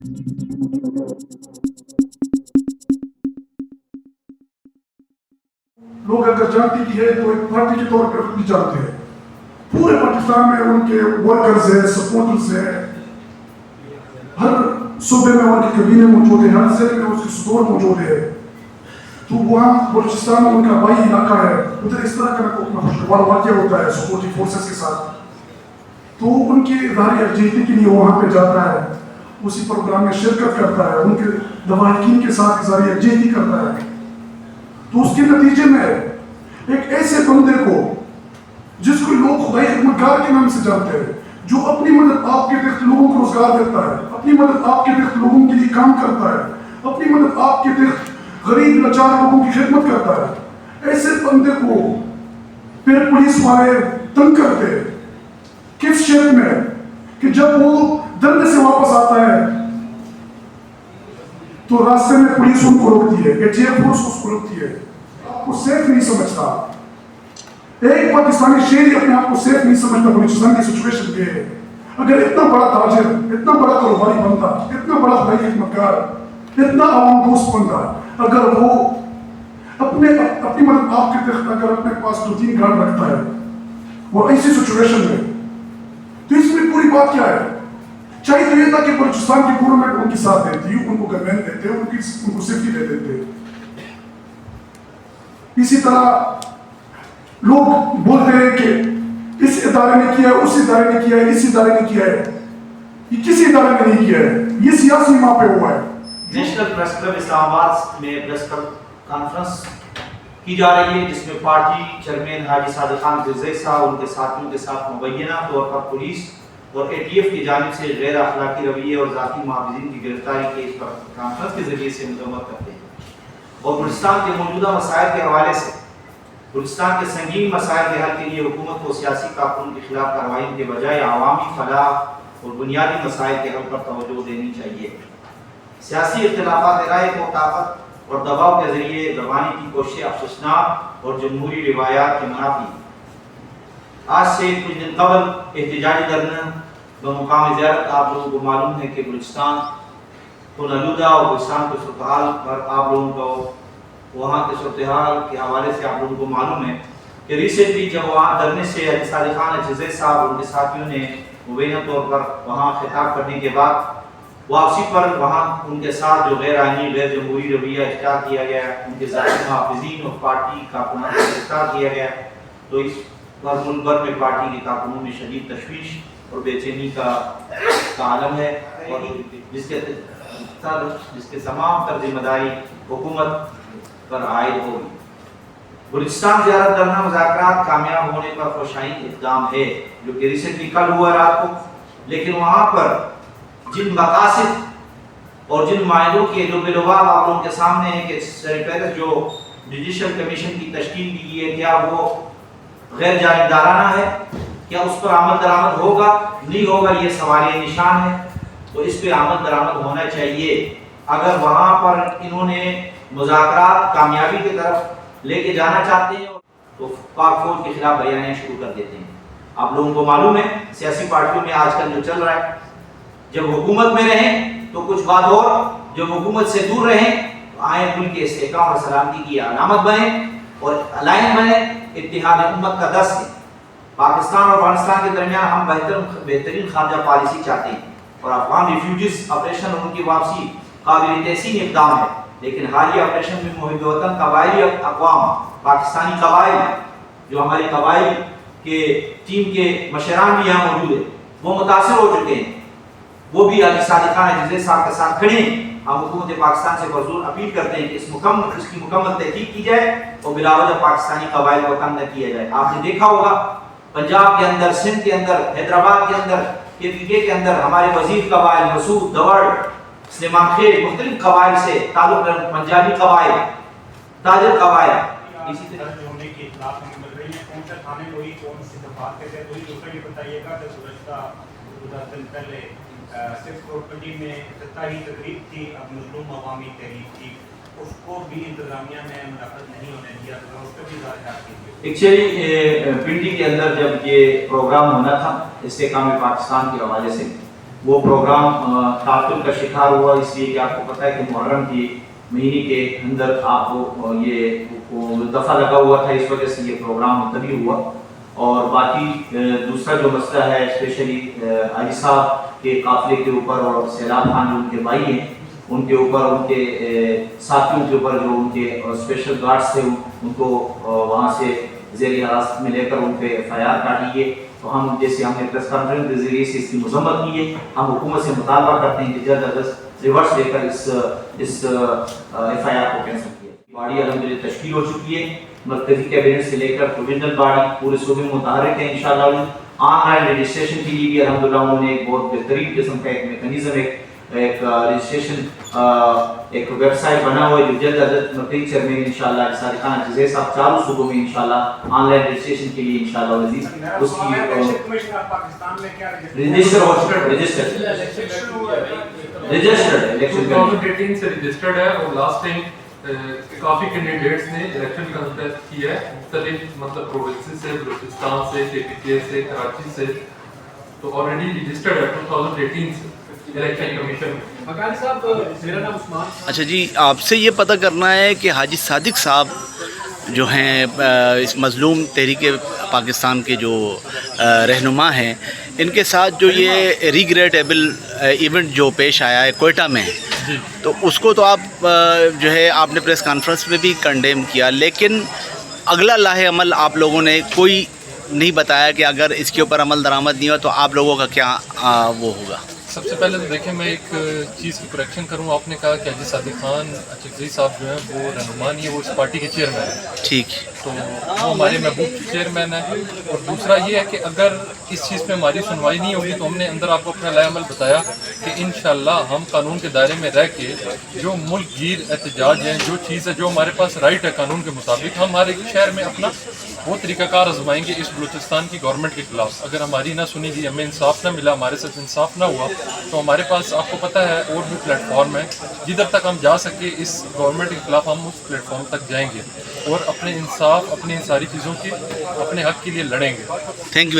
لوگ اگر جانتی کی ہے تو ایک پارٹی کے طور پر بھی جانتے ہیں. پورے پاکستان میں ان کے ورکرز ہیں, سپورٹرز ہیں, ہر صوبے میں ان کے کبینے موجود ہیں, ہر ضلع میں اس کے سٹور موجود ہے. تو وہاں بلوچستان میں ان کا بائی علاقہ ہے, ادھر اس طرح کا خوشگوار واقعہ ہوتا ہے سپورٹی فورسز کے ساتھ. تو ان کی اظہار یکجہتی کے لیے وہاں پہ جاتا ہے, اسی پروگرام میں شرکت کرتا ہے, ان کے لواحقین کے ساتھ اظہار یکجہتی کرتا ہے. تو اس کے نتیجے میں ایک ایسے بندے کو جس کو لوگ خدائی خدمتگار کے نام سے جانتے ہیں, جو اپنی مدد آپ کے تحت لوگوں کو روزگار دیتا ہے, اپنی مدد آپ کے تحت لوگوں کے لیے کام کرتا ہے, اپنی مدد آپ کے تحت غریب لاچار لوگوں کی خدمت کرتا ہے, ایسے بندے کو پھر پولیس والے تنگ کرتے ہیں. کس شیپ میں کہ جب وہ دھرنے سے واپس آتا ہے تو راستے میں پولیس ان کو روکتی ہے, ایٹی ایف فورس اس کو روکتی ہے, آپ کو سیف نہیں سمجھتا. ایک پاکستانی شہری اپنے آپ کو سیف نہیں سمجھتا بلوچستان کی سچویشن پہ ہے. اگر اتنا بڑا تاجر, اتنا بڑا کاروباری بندہ, اتنا بڑا خدائی خدمتگار, اتنا عوام دوست بندہ, اگر وہ اپنی مدد آپ کے تحت اگر اپنے پاس 2-3 گارڈ رکھتا ہے وہ ایسی سچویشن میں, تو اس میں پوری بات کیا ہے؟ چاہیے تو یہ تھا کہ بلوچستان کی گورنمنٹ ان کے ساتھ دیتی, ان کو گورنمنٹ دیتے, ان کو سیفٹی دے دیتے. اسی طرح لوگ بولتے ہیں کہ اس ادارے نے کیا ہے, اس ادارے نے کیا ہے, اس ادارے نے کیا ہے. یہ کسی ادارے نے نہیں کیا ہے, یہ سیاسی ماں پہ ہوا ہے. نیشنل پریس کلب اسلام آباد میں پریس کانفرنس کی جا رہی ہے, جس میں پارٹی چیئرمین حاجی صادق خان رضوی صاحب ان کے ساتھیوں کے ساتھ مبینہ طور پر پولیس اور اے ٹی ایف کی جانب سے غیر اخلاقی رویے اور ذاتی محافظین کی گرفتاری کے اس کانفرنس کے ذریعے سے مذمت کرتے ہیں. اور بلوچستان کے موجودہ مسائل کے حوالے سے بلوچستان کے سنگین مسائل کے حل کے لیے حکومت کو سیاسی کارکنوں کے خلاف کارروائیوں کے بجائے عوامی فلاح اور بنیادی مسائل کے حل پر توجہ دینی چاہیے. سیاسی اختلافات رائے کو طاقت اور دباؤ کے ذریعے دبانے کی کوششیں افسوسناک اور جمہوری روایات کے منافی. آج سے کچھ دن قبل احتجاجی دھرنا بمقام زیارت آپ لوگوں کو معلوم ہے کہ بلوچستان کو آلودہ اور بلوچستان کے صورتحال پر آپ لوگوں کو وہاں کے صورتحال کے حوالے سے آپ لوگوں کو معلوم ہے کہ ریسنٹلی جب وہاں دھرنے سے حاجی صادق خان رضوی صاحب ان کے ساتھیوں نے مبینہ طور پر وہاں خطاب کرنے کے بعد واپسی پر وہاں ان کے ساتھ جو غیر آئینی غیر جمہوری رویہ اختیار کیا گیا, ان کے ذاتی محافظین اور پارٹی کارکنوں کو گرفتار کیا گیا, تو اس پر ملک بھر میں پارٹی کے کارکنوں میں شدید تشویش اور بے چینی کا عالم ہے, اور جس کے تمام تر ذمہ داری حکومت پر عائد ہوگی. بلوچستان زیارت دھرنا مذاکرات کامیاب ہونے پر خوشائن اقدام ہے جو کہ ریسنٹلی کل ہوا رات کو, لیکن وہاں پر جن مقاصد اور جن معاہدوں کے جو بالواب آپ لوگوں کے سامنے ہیں کہ سیریپیرس جو جوڈیشل کمیشن کی تشکیل دی گئی ہے, کیا وہ غیر جانبدارانہ ہے, کیا اس پر عمل درآمد ہوگا نہیں ہوگا, یہ سوالیہ نشان ہے. تو اس پہ عمل درآمد ہونا چاہیے. اگر وہاں پر انہوں نے مذاکرات کامیابی کی طرف لے کے جانا چاہتے ہیں تو پاک فوج کے خلاف بیانیاں شروع کر دیتے ہیں. آپ لوگوں کو معلوم ہے سیاسی پارٹیوں میں آج کل جو چل رہا ہے, جب حکومت میں رہیں تو کچھ بات اور, جب حکومت سے دور رہیں تو آئیں ملک کے استحکام اور سلامتی کی علامت بنیں اور الائن بنیں. اتحاد امت کا درس ہے. پاکستان اور افغانستان کے درمیان ہم بہترین خارجہ پالیسی چاہتے ہیں, اور افغان ریفیوجیز آپریشن اور ان کی واپسی قابل تحسین اقدام ہے, لیکن حالیہ آپریشن میں محب وطن قبائلی اقوام, پاکستانی قبائل جو ہماری قبائل کے ٹیم کے مشران بھی یہاں موجود ہیں, وہ متاثر ہو چکے ہیں. وہ بھی حاجی صادق خان رضوی صاحب کے ساتھ کھڑے ہیں. ہم حکومت پاکستان سے بزرگ اپیل کرتے ہیں کہ اس کی مکمل تحقیق کی جائے اور بلا وجہ پاکستانی قبائل کو تنگ نہ کیا جائے. آپ نے دیکھا ہوگا پنجاب کے اندر, سندھ کے اندر, حیدرآباد کے اندر, کے کے اندر ہمارے وزیر قبائل, مسعود, دوڑ, سلیمان خیل, مختلف قبائل سے تعلق رکھتے, پنجابی قبائل, تاجر قبائل. اسی طرح ہونے کی اطلاعات ہمیں مل رہی ہیں. کون سا تھانے ہوئی, کون سی دفعات کے تحت ہوئی, دوسرا یہ بتائیے گا کہ گزشتہ 10 دن پہلے 6 کروڑ میں افتتاحی تقریب تھی, اب مظلوم عوامی تحریک تھی, اس کو بھی انتظامیہ نے منعقد نہیں ہونے دیا, تو اس کا بھی ظاہر کیجیے. ایکچولی پنڈی کے اندر جب یہ پروگرام ہونا تھا استحکام پاکستان کے حوالے سے, وہ پروگرام تعطل کا شکار ہوا، اس لیے کہ آپ کو پتہ ہے کہ محرم کے مہینے کے اندر آپ کو یہ دفعہ لگا ہوا تھا، اس وجہ سے یہ پروگرام ملتوی ہوا. اور باقی دوسرا جو مسئلہ ہے اسپیشلی حاجی صاحب کے قافلے کے اوپر اور سیلاب خان جو ان کے بھائی ہیں ان کے اوپر، ان کے ساتھیوں کے اوپر جو ان کے اسپیشل گارڈز تھے ان کو وہاں سے زیر حراست میں لے کر ان پہ FIR کاٹی ہے. تو ہم جیسے ہم نے پریس کانفرنس کے ذریعے سے اس کی مذمت کی ہے، ہم حکومت سے مطالبہ کرتے ہیں کہ جلد از جلد ریورس لے کر اس FIR کو کینسل کیا. باڑی الحمدللہ تشکیل ہو چکی ہے، مرکزی کیبنٹ سے لے کر پروویژنل باڑی پورے صوبے میں متحرک ہیں انشاءاللہ. آن لائن رجسٹریشن کے لیے بھی الحمدللہ انہوں نے ایک بہت بہترین قسم کا ایک میکانزم ایک رجسٹریشن ایک ویب سائٹ بنا ہوا ہے جو جلد از جلد مرکزی چیئرمین انشاءاللہ صادق خان عزیز صاحب چاروں صوبوں میں انشاءاللہ آن لائن رجسٹریشن کے لیے انشاءاللہ عزیز اس کی رجسٹر ہو چکا ہے، رجسٹرڈ الیکشن 2018 سے رجسٹرڈ ہے. اور لاسٹ ٹائم کافی کینڈیڈیٹس نے الیکشن کنٹیسٹ کیا ہے مختلف مطلب پروونسز سے، بلوچستان سے، KPK سے، کراچی سے. تو آلریڈی رجسٹرڈ ہے 2018 سے الیکشن کمیشن. مکانی صاحب میرا نام عثمان. اچھا جی، آپ سے یہ پتہ کرنا ہے کہ حاجی صادق صاحب جو ہیں اس مظلوم تحریک پاکستان کے جو رہنما ہیں، ان کے ساتھ جو یہ ریگریٹیبل ایونٹ جو پیش آیا ہے کوئٹہ میں، تو اس کو تو آپ جو ہے آپ نے پریس کانفرنس میں بھی کنڈیم کیا، لیکن اگلا لاہ عمل آپ لوگوں نے کوئی نہیں بتایا کہ اگر اس کے اوپر عمل درآمد نہیں ہوا تو آپ لوگوں کا کیا وہ ہوگا؟ سب سے پہلے تو دیکھیں میں ایک چیز کی کریکشن کروں. آپ نے کہا کہ حاجی صادق خان اچکزئی صاحب جو ہیں وہ رہنما نہیں ہے، وہ اس پارٹی کے چیئرمین ہیں. ٹھیک. تو وہ ہمارے محبوب چیئرمین ہیں. اور دوسرا یہ ہے کہ اگر اس چیز پہ ہماری سنوائی نہیں ہوگی تو ہم نے اندر آپ کو اپنا لائحہ عمل بتایا کہ انشاءاللہ ہم قانون کے دائرے میں رہ کے جو ملک گیر احتجاج ہیں، جو چیز ہے جو ہمارے پاس رائٹ ہے قانون کے مطابق، ہم ہر ایک شہر میں اپنا وہ طریقہ کار آزمائیں گے اس بلوچستان کی گورنمنٹ کے خلاف. اگر ہماری نہ سنی گئی، ہمیں انصاف نہ ملا، ہمارے ساتھ انصاف نہ ہوا، تو ہمارے پاس آپ کو پتہ ہے اور بھی پلیٹ فارم ہے جدھر تک ہم جا سکے اس گورنمنٹ کے خلاف ہم اس پلیٹ فارم تک جائیں گے اور اپنے انصاف، اپنی ساری چیزوں کی اپنے حق کے لیے لڑیں گے. Thank you.